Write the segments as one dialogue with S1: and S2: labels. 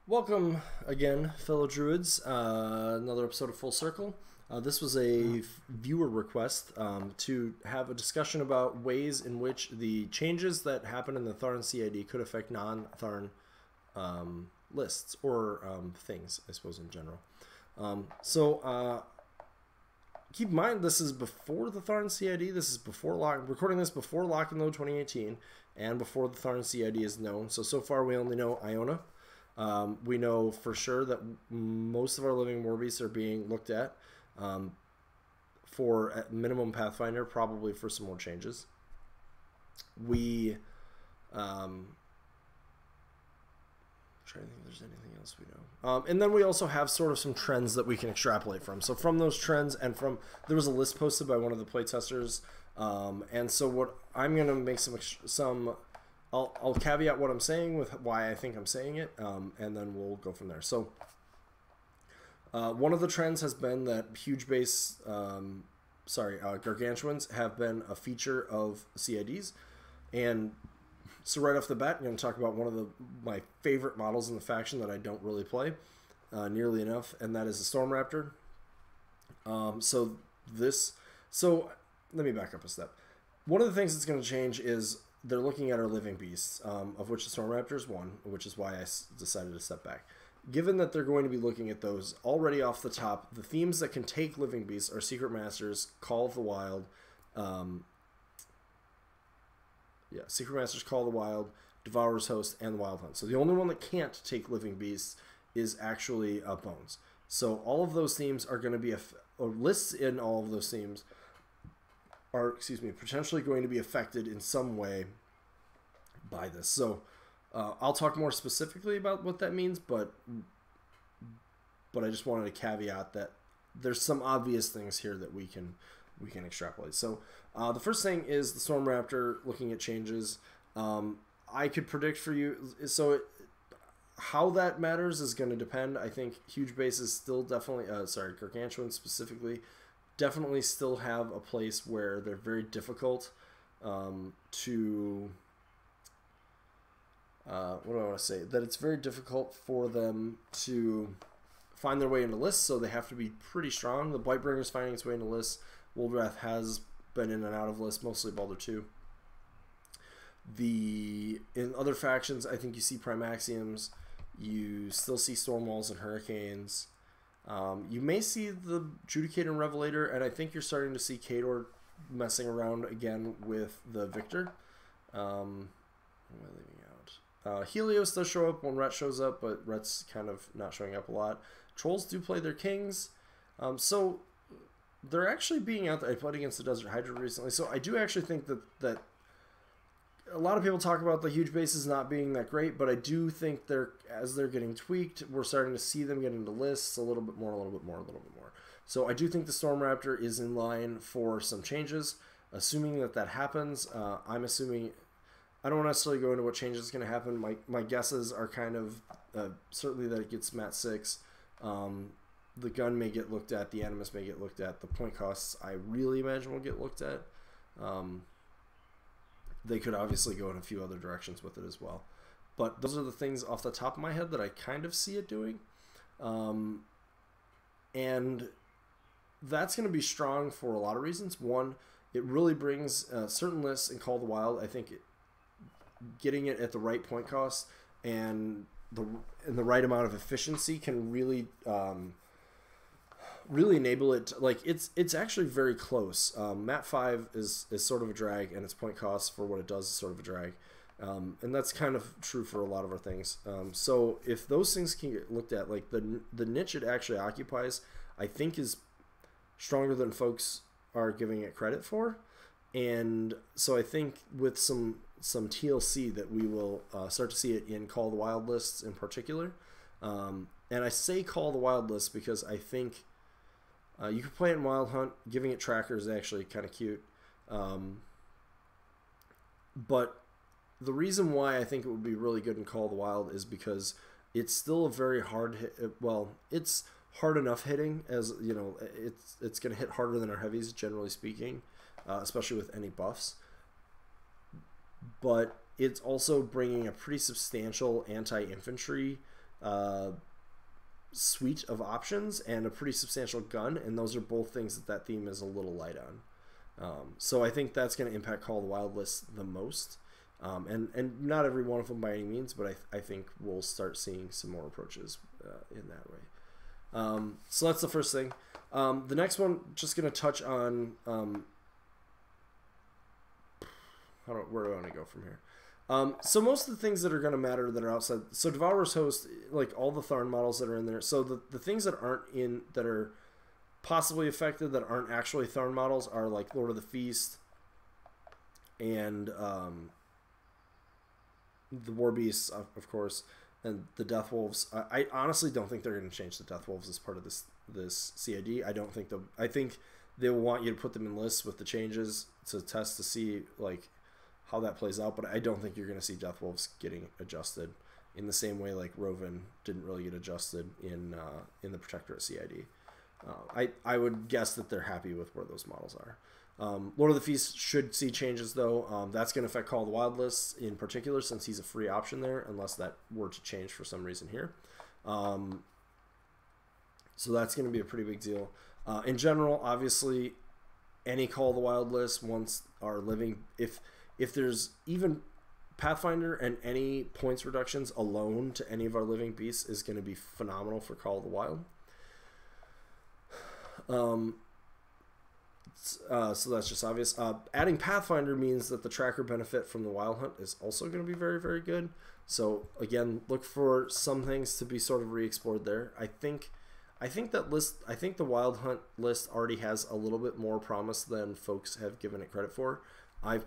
S1: Welcome again, fellow druids. Another episode of Full Circle. This was a viewer request to have a discussion about ways in which the changes that happen in the Tharn CID could affect non-Tharn lists or things, I suppose, in general. Keep in mind, this is before the Tharn CID. This is before recording this before Lock and Load 2018 and before the Tharn CID is known. So far we only know Iona. We know for sure that most of our living Morbies are being looked at for at minimum Pathfinder, probably for some more changes. We trying to think if there's anything else we know. And then we also have sort of some trends that we can extrapolate from. So from those trends and from, there was a list posted by one of the playtesters. And so what I'm going to make I'll caveat what I'm saying with why I think I'm saying it, and then we'll go from there. So one of the trends has been that huge base, gargantuans have been a feature of CIDs. And so right off the bat, I'm going to talk about one of my favorite models in the faction that I don't really play nearly enough, and that is the Storm Raptor. So let me back up a step. One of the things that's going to change is they're looking at our living beasts, of which the Storm Raptor is one, which is why I decided to step back. Given that they're going to be looking at those already off the top, the themes that can take living beasts are Secret Masters, Call of the Wild, Secret Masters, Call of the Wild, Devourer's Host, and the Wild Hunt. So the only one that can't take living beasts is actually Bones. So all of those themes are going to be, or lists in all of those themes are, potentially going to be affected in some way by this. So I'll talk more specifically about what that means, but I just wanted to caveat that there's some obvious things here that we can extrapolate. So the first thing is the Storm Raptor looking at changes. I could predict for you, how that matters is going to depend. I think huge bases still definitely, gargantuan specifically, definitely still have a place where they're very difficult to what do I want to say? That it's very difficult for them to find their way into lists, so they have to be pretty strong. The Blightbringer's finding its way into lists. Woldrath has been in and out of lists, mostly Baldur 2. In other factions, I think you see Primaxiums. You still see Stormwalls and Hurricanes. You may see the Judicator and Revelator, and I think you're starting to see Khador messing around again with the Victor. What am I leaving out? Helios does show up when Ret shows up, but Ret's kind of not showing up a lot. Trolls do play their kings. So they're actually being out there. I played against the Desert Hydra recently, so I do actually think that a lot of people talk about the huge bases not being that great, but I do think as they're getting tweaked, we're starting to see them get into lists a little bit more. So I do think the Storm Raptor is in line for some changes. Assuming that happens, I'm assuming, I don't necessarily go into what changes is going to happen. My guesses are kind of certainly that it gets Mat 6. The gun may get looked at, the Animus may get looked at, the point costs I really imagine will get looked at. They could obviously go in a few other directions with it as well. But those are the things off the top of my head that I kind of see it doing. And that's going to be strong for a lot of reasons. One, it really brings certain lists in Call of the Wild. I think getting it at the right point cost and the right amount of efficiency can really enable it. Like it's actually very close. Mat 5 is sort of a drag, and its point cost for what it does is sort of a drag, and that's kind of true for a lot of our things. So if those things can get looked at, like the niche it actually occupies, I think is stronger than folks are giving it credit for, and so I think with some TLC that we will start to see it in Call of the Wild lists in particular. And I say Call of the Wild lists because I think you can play it in Wild Hunt. Giving it tracker is actually kind of cute. But the reason why I think it would be really good in Call of the Wild is because it's still a very hard hit. Well, it's hard enough hitting, as you know, it's going to hit harder than our heavies, generally speaking, especially with any buffs. But it's also bringing a pretty substantial anti-infantry suite of options and a pretty substantial gun, and those are both things that theme is a little light on. So I think that's going to impact Call of the Wild list the most. And not every one of them by any means, but I think we'll start seeing some more approaches in that way. So that's the first thing. The next one, just going to touch on where do I want to go from here? So most of the things that are going to matter that are outside, so Devourer's Host, like all the Tharn models that are in there, so the things that aren't in, that are possibly affected, that aren't actually Tharn models, are like Lord of the Feast and the War Beasts, of course, and the Death Wolves. I honestly don't think they're going to change the Death Wolves as part of this CID. I think they'll want you to put them in lists with the changes to test to see like how that plays out, but I don't think you're going to see Death Wolves getting adjusted in the same way like Roven didn't really get adjusted in the Protectorate CID. I would guess that they're happy with where those models are. Lord of the Feast should see changes though. That's going to affect Call of the Wild lists in particular, since he's a free option there, unless that were to change for some reason here. So that's going to be a pretty big deal. In general, obviously, any Call of the Wild list, once are living, if there's even Pathfinder and any points reductions alone to any of our living beasts is going to be phenomenal for Call of the Wild. So that's just obvious. Adding Pathfinder means that the tracker benefit from the Wild Hunt is also going to be very, very good. So again, look for some things to be sort of re-explored there. I think the Wild Hunt list already has a little bit more promise than folks have given it credit for. I've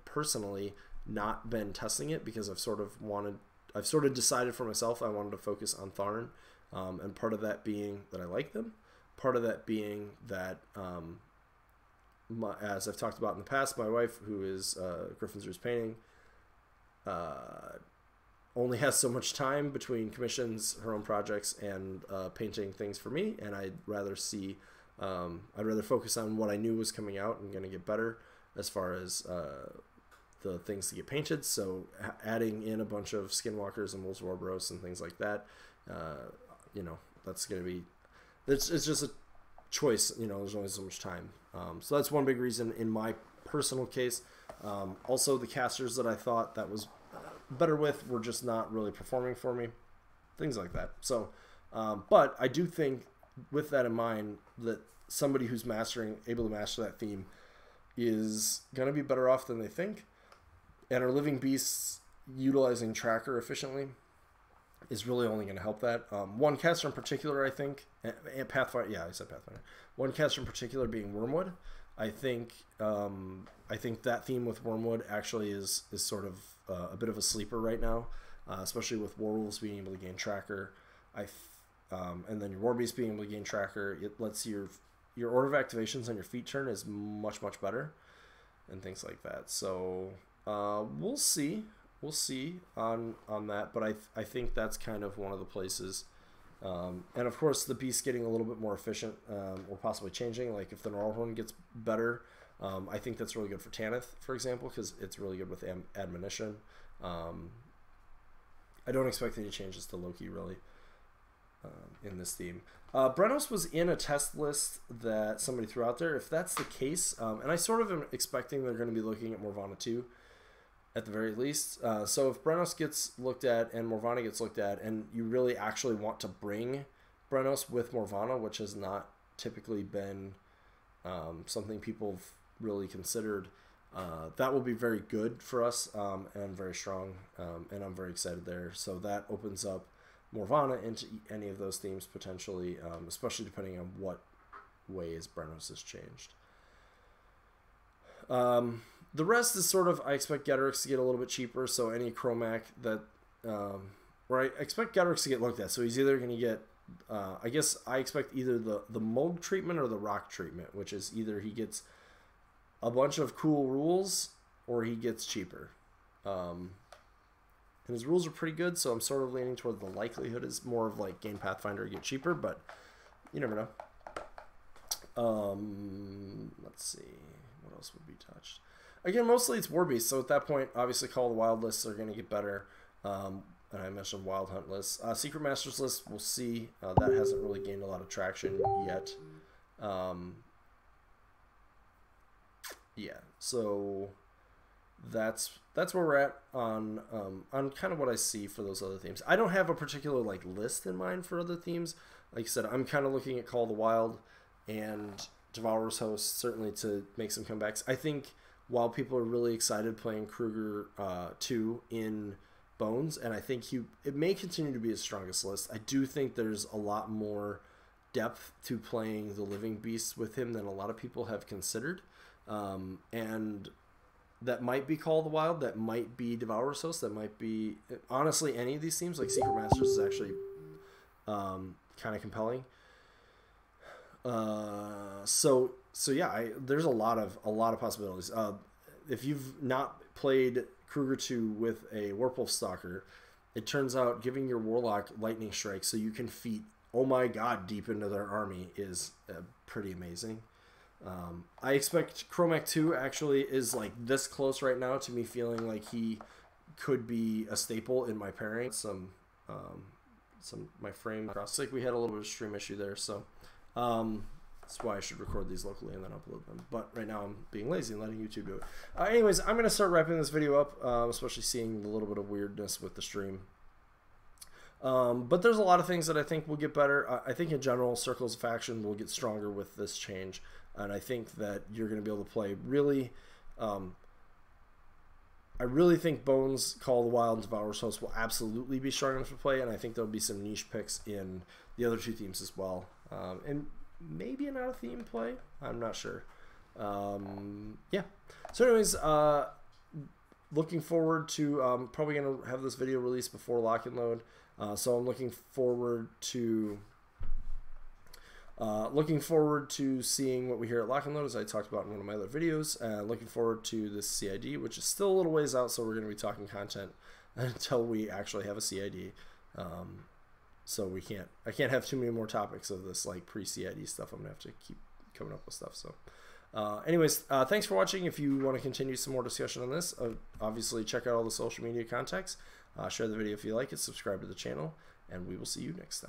S1: personally not been testing it because I've sort of decided for myself I wanted to focus on Tharn, and part of that being that I like them, part of that being that as I've talked about in the past, my wife, who is Griffin's Roost Painting, only has so much time between commissions, her own projects, and painting things for me, and I'd rather focus on what I knew was coming out and going to get better as far as the things to get painted. So adding in a bunch of Skinwalkers and Wolves of Orboros and things like that, that's going to be, it's just a choice. There's only so much time. So that's one big reason in my personal case. Also, the casters that I thought that was better with were just not really performing for me. Things like that. So, but I do think with that in mind that somebody who's able to master that theme is going to be better off than they think. And our living beasts utilizing tracker efficiently is really only going to help that. One caster in particular, I think, and Pathfinder, yeah, I said Pathfinder. One caster in particular being Wormwood. I think that theme with Wormwood actually is sort of a bit of a sleeper right now, especially with Werewolves being able to gain tracker. And then your Warbeast being able to gain tracker, it lets your order of activations on your feat turn is much, much better, and things like that. So we'll see on that, but I think that's kind of one of the places. And of course, the beast getting a little bit more efficient, or possibly changing. Like if the Gnarlhorn gets better, I think that's really good for Tanith, for example, because it's really good with admonition. I don't expect any changes to Loki really in this theme. Brenos was in a test list that somebody threw out there. If that's the case, and I sort of am expecting they're going to be looking at Morvana too, at the very least. So if Brenos gets looked at and Morvana gets looked at, and you really actually want to bring Brenos with Morvana, which has not typically been something people have really considered, that will be very good for us, and very strong, and I'm very excited there. So that opens up Morvana into any of those themes potentially, especially depending on what ways Brenos has changed. The rest is sort of, I expect Getorix to get a little bit cheaper, so any Chromac that, or I expect Getorix to get looked at, so he's either going to get, I guess I expect either the Mold treatment or the Rock treatment, which is either he gets a bunch of cool rules or he gets cheaper. And his rules are pretty good, so I'm sort of leaning toward the likelihood is more of like gain Pathfinder or get cheaper, but you never know. Let's see, what else would be touched? Again, mostly it's Warbeast, so at that point, obviously Call of the Wild lists are going to get better. and I mentioned Wild Hunt list. Secret Masters list, we'll see. That hasn't really gained a lot of traction yet. Yeah, so that's where we're at on kind of what I see for those other themes. I don't have a particular like list in mind for other themes. Like I said, I'm kind of looking at Call of the Wild and Devourer's Host certainly to make some comebacks. I think while people are really excited playing Kruger 2 in Bones, and I think it may continue to be his strongest list, I do think there's a lot more depth to playing the Living Beasts with him than a lot of people have considered. And that might be Call of the Wild, that might be Devourer's Host, that might be, honestly, any of these themes. Like Secret Masters is actually kind of compelling. So yeah, there's a lot of possibilities. If you've not played Kruger 2 with a Werewolf Stalker, it turns out giving your Warlock Lightning Strike so you can feat oh my god deep into their army is pretty amazing. I expect Chromac 2 actually is like this close right now to me feeling like he could be a staple in my pairing. My frame across. It's like we had a little bit of stream issue there, so that's why I should record these locally and then upload them. But right now I'm being lazy and letting YouTube do it. Anyways, I'm going to start wrapping this video up, especially seeing the little bit of weirdness with the stream. But there's a lot of things that I think will get better. I think in general, Circles of Faction will get stronger with this change. And I think that you're going to be able to play really... I really think Bones, Call of the Wild, and Devourer's Host will absolutely be strong enough to play, and I think there'll be some niche picks in the other two themes as well. And maybe an out-of-theme play? I'm not sure. Yeah. So anyways, looking forward to... probably going to have this video released before Lock and Load. So I'm looking forward to... seeing what we hear at Lock and Load, as I talked about in one of my other videos. Looking forward to this CID, which is still a little ways out, so we're going to be talking content until we actually have a CID. So I can't have too many more topics of this like pre-CID stuff. I'm going to have to keep coming up with stuff. So anyways, thanks for watching. If you want to continue some more discussion on this, obviously check out all the social media contacts. Share the video if you like it, subscribe to the channel, and we will see you next time.